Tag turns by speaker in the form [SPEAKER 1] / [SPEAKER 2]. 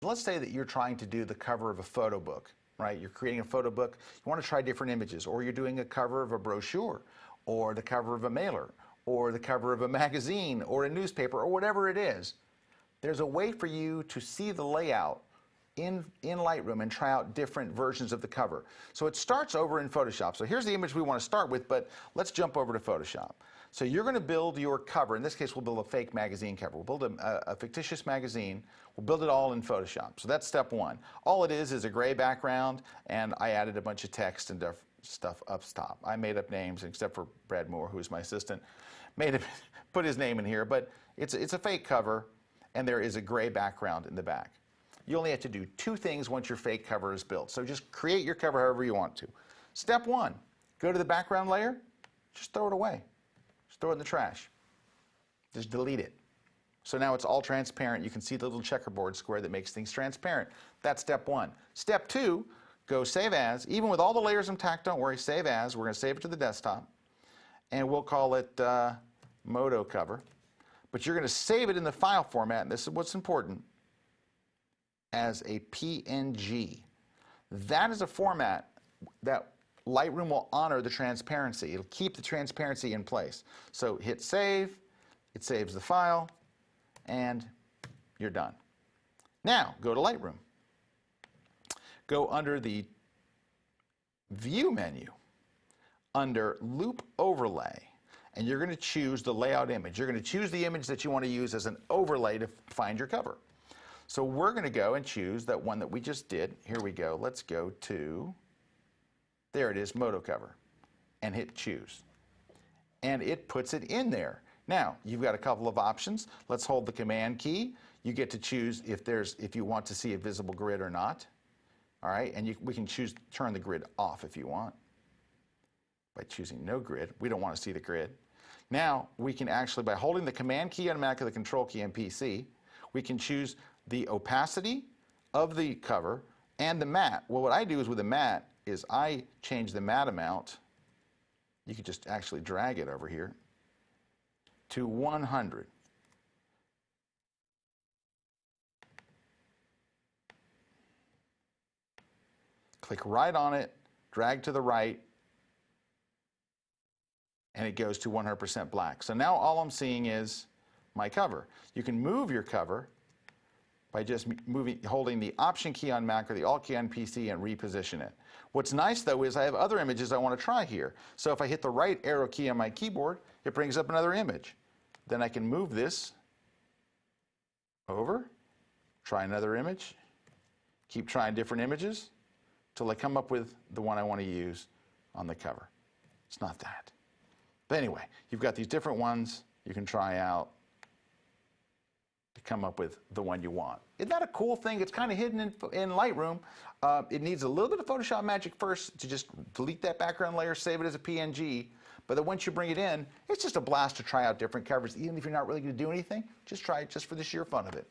[SPEAKER 1] let's say that you're trying to do the cover of a photo book, right? You're creating a photo book. You want to try different images, or you're doing a cover of a brochure, or the cover of a mailer, or the cover of a magazine, or a newspaper, or whatever it is. There's a way for you to see the layout in Lightroom and try out different versions of the cover. So it starts over in Photoshop. So here's the image we want to start with, but let's jump over to Photoshop. So you're going to build your cover. In this case, we'll build a fake magazine cover. We'll build a fictitious magazine. We'll build it all in Photoshop. So that's step one. All it is a gray background, and I added a bunch of text and stuff up top. I made up names, except for Brad Moore, who's my assistant, put his name in here, but it's a fake cover, and there is a gray background in the back. You only have to do two things once your fake cover is built. So just create your cover however you want to. Step one, go to the background layer, just throw it away. Just throw it in the trash. Just delete it. So now it's all transparent. You can see the little checkerboard square that makes things transparent. That's step one. Step two, go save as. Even with all the layers intact, don't worry, save as. We're going to save it to the desktop. And we'll call it Moto cover. But you're going to save it in the file format, and this is what's important, as a PNG. That is a format that Lightroom will honor the transparency. It'll keep the transparency in place. So hit save, it saves the file, and you're done. Now go to Lightroom. Go under the View menu, under Loop Overlay, and you're going to choose the layout image. You're going to choose the image that you want to use as an overlay to find your cover. So we're going to go and choose that one that we just did. Here we go. Let's go to, there it is, Moto cover, and hit choose. And it puts it in there. Now, you've got a couple of options. Let's hold the Command key. You get to choose if you want to see a visible grid or not. All right, and we can choose turn the grid off if you want by choosing no grid. We don't want to see the grid. Now, we can actually, by holding the Command key on Mac or the Control key on PC, we can choose the opacity of the cover and the matte. Well, what I do is with the matte is I change the matte amount. You could just actually drag it over here to 100. Click right on it, drag to the right, and it goes to 100% black. So now all I'm seeing is my cover. You can move your cover by just holding the Option key on Mac or the Alt key on PC and reposition it. What's nice though is I have other images I want to try here. So if I hit the right arrow key on my keyboard, it brings up another image. Then I can move this over, try another image, keep trying different images till I come up with the one I want to use on the cover. It's not that. But anyway, you've got these different ones you can try out to come up with the one you want. Isn't that a cool thing? It's kind of hidden in Lightroom. It needs a little bit of Photoshop magic first to just delete that background layer, save it as a PNG. But then once you bring it in, it's just a blast to try out different covers. Even if you're not really going to do anything, just try it just for the sheer fun of it.